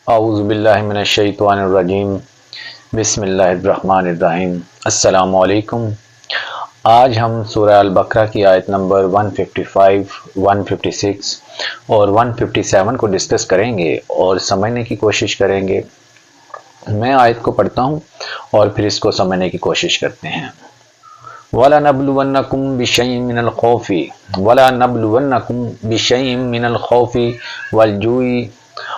اعوذ باللہ من الشیطان الرجیم بسم اللہ الرحمن الرحیم۔ السلام علیکم۔ آج ہم سورہ البقرہ کی آیت نمبر 155، 156 اور 157 کو ڈسکس کریں گے اور سمجھنے کی کوشش کریں گے۔ میں آیت کو پڑھتا ہوں اور پھر اس کو سمجھنے کی کوشش کرتے ہیں۔ وَلَنَبْلُوَنَّكُمْ بِشَيْءٍ مِّنَ الْخَوْفِ وَلَنَبْلُوَنَّكُمْ بِشَيْءٍ مِّنَ الْخَوْفِ وَالْجُوعِ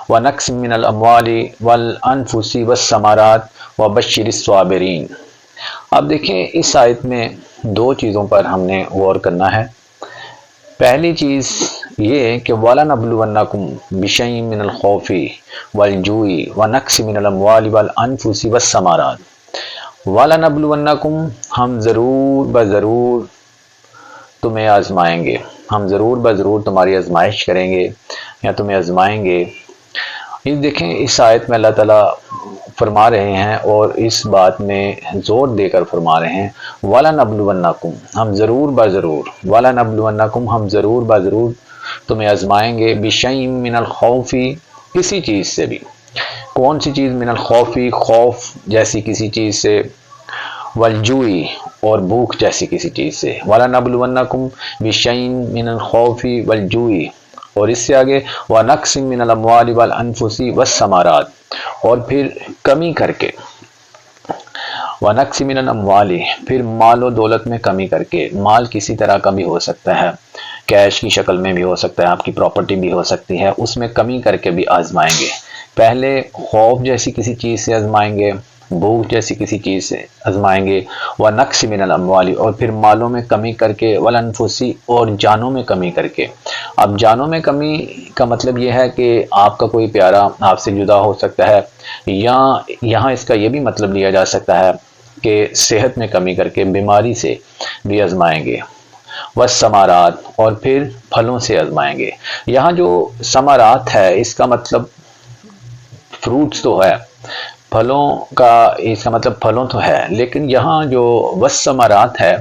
وَنَقْصٍ مِّنَ الْأَمْوَالِ وَالْأَنفُسِ وَالثَّمَرَاتِ وَبَشِّرِ الصَّابِرِينَ۔ اب دیکھیں اس آیت میں دو چیزوں پر ہم نے غور کرنا ہے۔ پہلی چیز یہ کہ وَلَنَبْلُوَنَّكُمْ بِشَيْءٍ مِّنَ الْخَوْفِ وَالْجُوعِ وَنَقْصٍ مِّنَ الْأَمْوَالِ وَالْأَنفُسِ وَالثَّمَرَاتِ۔ وَلَنَبْلُوَنَّكُمْ ہم ضرور بضرور تمہیں آزمائیں گے، ہم ضرور بضرور تمہاری آزمائش کریں گے یا تمہیں آزمائیں گے۔ یہ دیکھیں اس آیت میں اللہ تعالیٰ فرما رہے ہیں اور اس بات میں زور دے کر فرما رہے ہیں وَلَنَبْلُوَنَّكُمْ ہم ضرور بضرور، وَلَنَبْلُوَنَّكُمْ ہم ضرور بضرور تمہیں آزمائیں گے، بِشَيْءٍ مِّنَ الْخَوْفِ کسی چیز سے بھی۔ کون سی چیز؟ من الخوف خوف جیسی کسی چیز سے، والجوع اور بھوک جیسی کسی چیز سے۔ وَلَنَبْلُوَنَّكُمْ بِشَيْءٍ مِّنَ الْخَوْفِ وَالْجُوعِ اور اس سے آگے وَنَقْصٍ مِّنَ الْأَمْوَالِ وَالْأَنفُسِ وَالثَّمَرَاتِ اور پھر کمی کر کے، وَنَقْصٍ مِّنَ الْأَمْوَالِ پھر مال و دولت میں کمی کر کے۔ مال کسی طرح کا بھی ہو سکتا ہے، کیش کی شکل میں بھی ہو سکتا ہے، آپ کی پراپرٹی بھی ہو سکتی ہے، اس میں کمی کر کے بھی آزمائیں گے۔ پہلے خوف جیسی کسی چیز سے آزمائیں گے، بھوک جیسی کسی چیز سے آزمائیں گے، وَنَقْصٍ مِّنَ الْأَمْوَالِ اور پھر مالوں میں کمی کر کے، وَالْأَنفُسِ اور جانوں میں کمی کر کے۔ اب جانوں میں کمی کا مطلب یہ ہے کہ آپ کا کوئی پیارا آپ سے جدا ہو سکتا ہے، یا یہاں اس کا یہ بھی مطلب لیا جا سکتا ہے کہ صحت میں کمی کر کے بیماری سے بھی آزمائیں گے۔ والثمرات اور پھر پھلوں سے آزمائیں گے۔ یہاں جو ثمرات ہے اس کا مطلب فروٹس تو ہے، پھلوں کا اس کا مطلب پھلوں تو ہے، لیکن یہاں جو والثمرات ہے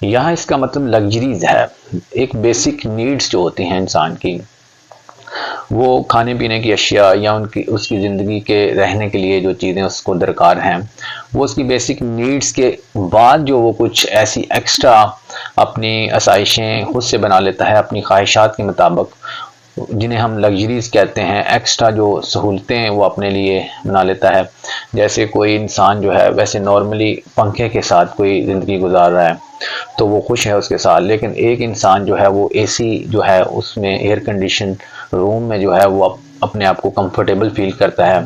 یہاں اس کا مطلب لگژریز ہے۔ ایک بیسک نیڈز جو ہوتی ہیں انسان کی، وہ کھانے پینے کی اشیاء یا اس کی زندگی کے رہنے کے لیے جو چیزیں اس کو درکار ہیں، وہ اس کی بیسک نیڈز کے بعد جو وہ کچھ ایسی ایکسٹرا اپنی آسائشیں خود سے بنا لیتا ہے اپنی خواہشات کے مطابق، جنہیں ہم لگژریز کہتے ہیں، ایکسٹرا جو سہولتیں وہ اپنے لیے بنا لیتا ہے۔ جیسے کوئی انسان جو ہے ویسے نارملی پنکھے کے ساتھ کوئی زندگی گزار رہا ہے تو وہ خوش ہے اس کے ساتھ، لیکن ایک انسان جو ہے وہ اے سی جو ہے اس میں ایئر کنڈیشن روم میں جو ہے وہ اپنے آپ کو کمفرٹیبل فیل کرتا ہے۔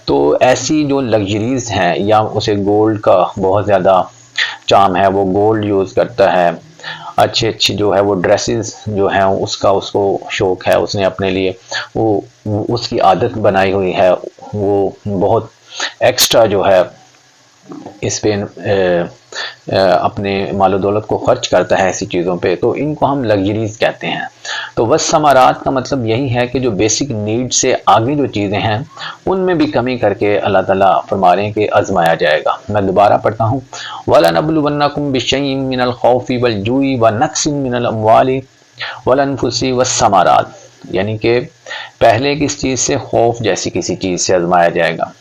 تو ایسی جو لگژریز ہیں، یا اسے گولڈ کا بہت زیادہ چام ہے، وہ گولڈ یوز کرتا ہے، اچھی جو ہے وہ ڈریسز جو ہیں اس کا اس کو شوق ہے، اس نے اپنے لیے وہ اس کی عادت بنائی ہوئی ہے، وہ بہت ایکسٹرا جو ہے اس پہ اپنے مال و دولت کو خرچ کرتا ہے ایسی چیزوں پہ، تو ان کو ہم لگژریز کہتے ہیں۔ تو والثمرات کا مطلب یہی ہے کہ جو بیسک نیڈ سے آگے جو چیزیں ہیں ان میں بھی کمی کر کے اللہ تعالیٰ فرما رہے ہیں کہ آزمایا جائے گا۔ میں دوبارہ پڑھتا ہوں وَلَنَبْلُوَنَّكُمْ بِشَيْءٍ مِّنَ الْخَوْفِ وَالْجُوعِ وَنَقْصٍ مِّنَ الْأَمْوَالِ وَالْأَنفُسِ وَالثَّمَرَاتِ، یعنی کہ پہلے کس چیز سے؟ خوف جیسی کسی چیز سے آزمایا جائے گا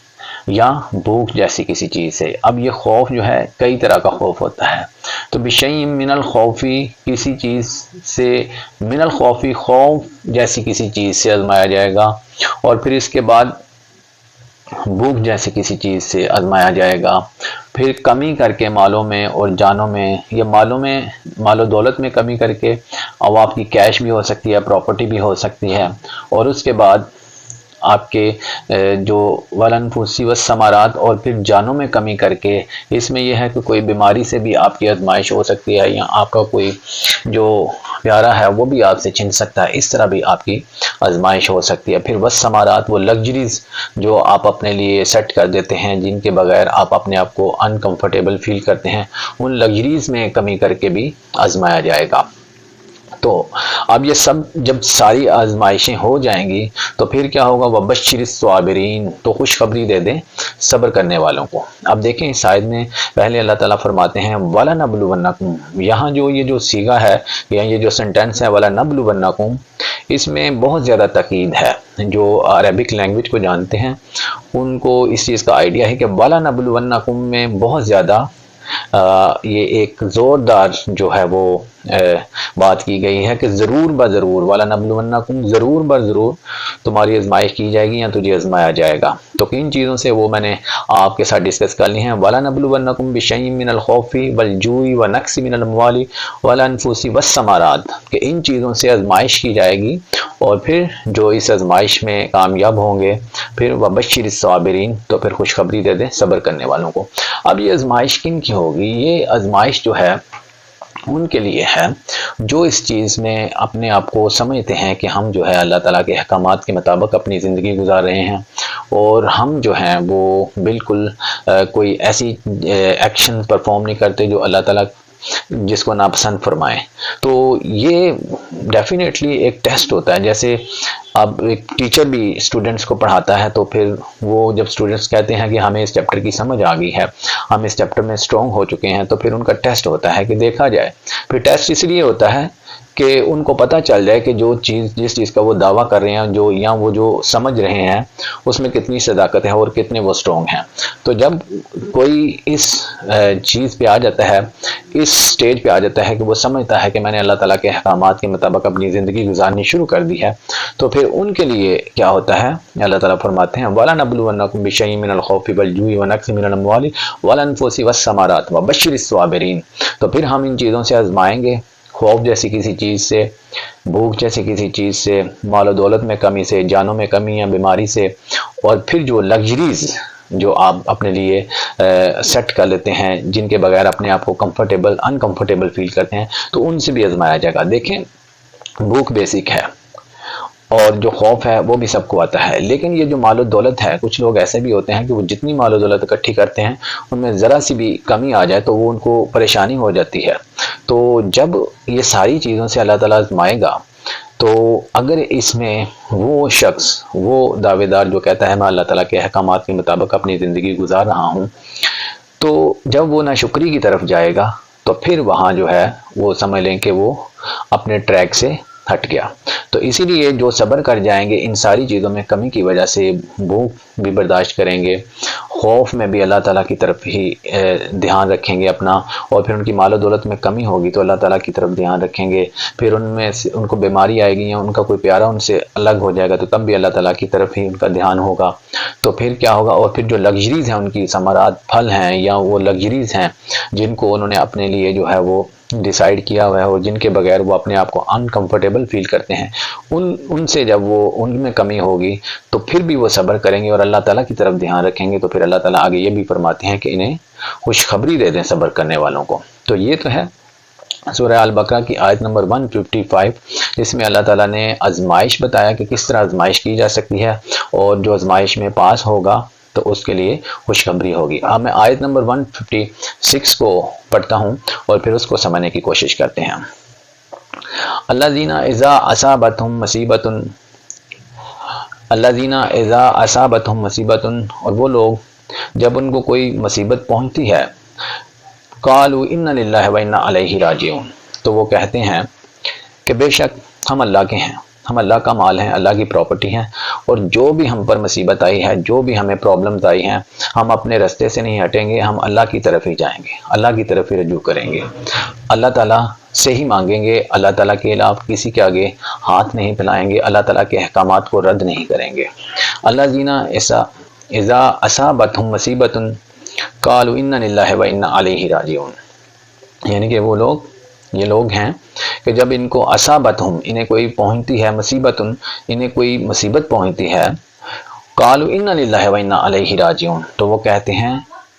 یا بھوک جیسی کسی چیز سے۔ اب یہ خوف جو ہے کئی طرح کا خوف ہوتا ہے، تو بِشَيْءٍ مِّنَ الْخَوْفِ کسی چیز سے، من الخوف خوف جیسی کسی چیز سے آزمایا جائے گا، اور پھر اس کے بعد بھوک جیسی کسی چیز سے آزمایا جائے گا، پھر کمی کر کے مالوں میں اور جانوں میں، یا مالوں میں مال و دولت میں کمی کر کے، اور آپ کی کیش بھی ہو سکتی ہے، پراپرٹی بھی ہو سکتی ہے، اور اس کے بعد آپ کے جو وَالْأَنفُسِ وَالثَّمَرَاتِ اور پھر جانوں میں کمی کر کے۔ اس میں یہ ہے کہ کوئی بیماری سے بھی آپ کی آزمائش ہو سکتی ہے، یا آپ کا کوئی جو پیارا ہے وہ بھی آپ سے چھن سکتا ہے، اس طرح بھی آپ کی آزمائش ہو سکتی ہے۔ پھر والثمرات وہ لگژریز جو آپ اپنے لیے سیٹ کر دیتے ہیں، جن کے بغیر آپ اپنے آپ کو انکمفرٹیبل فیل کرتے ہیں، ان لگژریز میں کمی کر کے بھی آزمایا جائے گا۔ تو اب یہ سب جب ساری آزمائشیں ہو جائیں گی تو پھر کیا ہوگا، وبشر الصابرین، تو خوشخبری دے دیں صبر کرنے والوں کو۔ اب دیکھیں اس آیت میں پہلے اللہ تعالیٰ فرماتے ہیں وَلَنَبْلُوَنَّكُمْ، یہاں جو یہ جو صیغہ ہے یا یہ جو سنٹینس ہے وَلَنَبْلُوَنَّكُمْ، اس میں بہت زیادہ تاکید ہے۔ جو عربک لینگویج کو جانتے ہیں ان کو اس چیز کا آئیڈیا ہے کہ وَلَنَبْلُوَنَّكُمْ میں بہت زیادہ یہ ایک زوردار جو ہے وہ بات کی گئی ہے کہ ضرور بضرور، وَلَنَبْلُوَنَّكُمْ، ضرور بضرور تمہاری آزمائش کی جائے گی یا تجھے آزمایا جائے گا۔ تو کن چیزوں سے وہ میں نے آپ کے ساتھ ڈسکس کر لی ہیں، وَلَنَبْلُوَنَّكُمْ بِشَيْءٍ مِّنَ الْخَوْفِ وَالْجُوعِ وَنَقْصٍ مِّنَ الْأَمْوَالِ وَالْأَنفُسِ وَالثَّمَرَاتِ، کہ ان چیزوں سے آزمائش کی جائے گی، اور پھر جو اس آزمائش میں کامیاب ہوں گے پھر وَبَشِّرِ الصَّابِرِينَ، تو پھر خوشخبری دے دیں صبر کرنے والوں کو۔ اب یہ آزمائش کن کی ہوگی؟ یہ آزمائش جو ہے ان کے لیے ہے جو اس چیز میں اپنے آپ کو سمجھتے ہیں کہ ہم جو ہے اللہ تعالیٰ کے احکامات کے مطابق اپنی زندگی گزار رہے ہیں، اور ہم جو ہیں وہ بالکل کوئی ایسی ایکشن پرفارم نہیں کرتے جو اللہ تعالیٰ جس کو ناپسند فرمائیں۔ تو یہ ڈیفینیٹلی ایک ٹیسٹ ہوتا ہے، جیسے اب ایک ٹیچر بھی اسٹوڈنٹس کو پڑھاتا ہے تو پھر وہ جب اسٹوڈنٹس کہتے ہیں کہ ہمیں اس چیپٹر کی سمجھ آ گئی ہے، ہم اس چیپٹر میں اسٹرانگ ہو چکے ہیں، تو پھر ان کا ٹیسٹ ہوتا ہے کہ دیکھا جائے۔ پھر ٹیسٹ اس لیے ہوتا ہے کہ ان کو پتہ چل جائے کہ جس چیز کا وہ دعویٰ کر رہے ہیں وہ جو سمجھ رہے ہیں اس میں کتنی صداقت ہے اور کتنے وہ اسٹرانگ ہیں۔ تو جب کوئی اس چیز پہ آ جاتا ہے، اس سٹیج پہ آ جاتا ہے کہ وہ سمجھتا ہے کہ میں نے اللہ تعالیٰ کے احکامات کے مطابق اپنی زندگی گزارنی شروع کر دی ہے، تو پھر ان کے لیے کیا ہوتا ہے، اللہ تعالیٰ فرماتے ہیں وَلَنَبْلُوَنَّكُمْ بِشَيْءٍ مِّنَ الْخَوْفِ وَالْجُوعِ وَنَقْصٍ مِّنَ الْأَمْوَالِ وَالْأَنفُسِ وَالثَّمَرَاتِ وَبَشِّرِ الصَّابِرِينَ، تو پھر ہم ان چیزوں سے آزمائیں گے، خوف جیسی کسی چیز سے، بھوک جیسی کسی چیز سے، مال و دولت میں کمی سے، جانوں میں کمی یا بیماری سے، اور پھر جو لگژریز جو آپ اپنے لیے سیٹ کر لیتے ہیں، جن کے بغیر اپنے آپ کو انکمفرٹیبل فیل کرتے ہیں، تو ان سے بھی آزمایا جائے گا۔ دیکھیں بھوک بیسک ہے، اور جو خوف ہے وہ بھی سب کو آتا ہے، لیکن یہ جو مال و دولت ہے، کچھ لوگ ایسے بھی ہوتے ہیں کہ وہ جتنی مال و دولت اکٹھی کرتے ہیں ان میں ذرا سی بھی کمی آ جائے تو وہ ان کو پریشانی ہو جاتی ہے۔ تو جب یہ ساری چیزوں سے اللہ تعالیٰ آزمائے گا، تو اگر اس میں وہ شخص، وہ دعوے دار جو کہتا ہے میں اللہ تعالیٰ کے احکامات کے مطابق اپنی زندگی گزار رہا ہوں، تو جب وہ ناشکری کی طرف جائے گا تو پھر وہاں جو ہے وہ سمجھ لیں کہ وہ اپنے ٹریک سے ہٹ گیا۔ تو اسی لیے جو صبر کر جائیں گے ان ساری چیزوں میں کمی کی وجہ سے، بھوک بھی برداشت کریں گے، خوف میں بھی اللہ تعالیٰ کی طرف ہی دھیان رکھیں گے اپنا، اور پھر ان کی مال و دولت میں کمی ہوگی تو اللہ تعالیٰ کی طرف دھیان رکھیں گے، پھر ان کو بیماری آئے گی یا ان کا کوئی پیارا ان سے الگ ہو جائے گا تو تب بھی اللہ تعالیٰ کی طرف ہی ان کا دھیان ہوگا۔ تو پھر کیا ہوگا، اور پھر جو لگژریز ہیں، ان کی ثمرات، پھل ہیں یا وہ لگژریز ہیں جن کو انہوں نے اپنے لیے جو ہے وہ ڈیسائیڈ کیا ہوا ہے اور جن کے بغیر وہ اپنے آپ کو انکمفرٹیبل فیل کرتے ہیں، ان سے جب وہ ان میں کمی ہوگی تو پھر بھی وہ صبر کریں گے اور اللہ تعالیٰ کی طرف دھیان رکھیں گے، تو پھر اللہ تعالیٰ آگے یہ بھی فرماتے ہیں کہ انہیں خوشخبری دے دیں صبر کرنے والوں کو۔ تو یہ تو ہے سورہ البقرہ کی آیت نمبر 155، جس میں اللہ تعالیٰ نے آزمائش بتایا کہ کس طرح آزمائش کی جا سکتی ہے، اور جو آزمائش میں پاس ہوگا تو اس کے لیے خوشخبری ہوگی۔ اب میں آیت نمبر 156 کو پڑھتا ہوں اور پھر اس کو سمجھنے کی کوشش کرتے ہیں۔ الذین اذا اصابتہم مصیبۃ، اور وہ لوگ جب ان کو کوئی مصیبت پہنچتی ہے، قالوا انا للہ و انا الیہ راجعون، تو وہ کہتے ہیں کہ بے شک ہم اللہ کے ہیں، ہم اللہ کا مال ہیں، اللہ کی پراپرٹی ہیں، اور جو بھی ہم پر مصیبت آئی ہے، جو بھی ہمیں پرابلمز آئی ہیں، ہم اپنے رستے سے نہیں ہٹیں گے، ہم اللہ کی طرف ہی جائیں گے، اللہ کی طرف ہی رجوع کریں گے، اللہ تعالیٰ سے ہی مانگیں گے، اللہ تعالیٰ کے علاوہ کسی کے آگے ہاتھ نہیں پھیلائیں گے، اللہ تعالیٰ کے احکامات کو رد نہیں کریں گے۔ الذین اذا اصابتہم مصیبۃ قالوا انا للہ و انا الیہ راجعون، یعنی کہ وہ لوگ، یہ لوگ ہیں کہ جب ان کو اصابتہم، انہیں کوئی پہنچتی ہے، مصیبت، انہیں کوئی مصیبت پہنچتی ہے، قالوا انا للہ و انا الیہ راجعون، تو وہ کہتے ہیں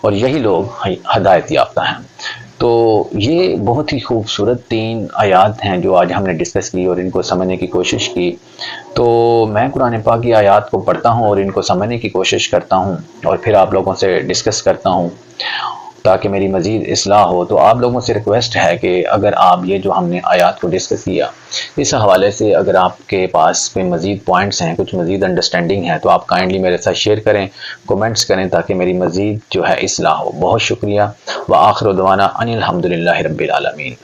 اور یہی لوگ ہدایت یافتہ ہیں۔ تو یہ بہت ہی خوبصورت 3 آیات ہیں جو آج ہم نے ڈسکس کی اور ان کو سمجھنے کی کوشش کی۔ تو میں قرآن پاک کی آیات کو پڑھتا ہوں اور ان کو سمجھنے کی کوشش کرتا ہوں اور پھر آپ لوگوں سے ڈسکس کرتا ہوں تاکہ میری مزید اصلاح ہو۔ تو آپ لوگوں سے ریکویسٹ ہے کہ اگر آپ یہ جو ہم نے آیات کو ڈسکس کیا اس حوالے سے اگر آپ کے پاس کوئی مزید پوائنٹس ہیں، کچھ مزید انڈرسٹینڈنگ ہے، تو آپ کائنڈلی میرے ساتھ شیئر کریں، کومنٹس کریں تاکہ میری مزید جو ہے اصلاح ہو۔ بہت شکریہ۔ وآخر دعوانا ان الحمد للہ رب العالمین۔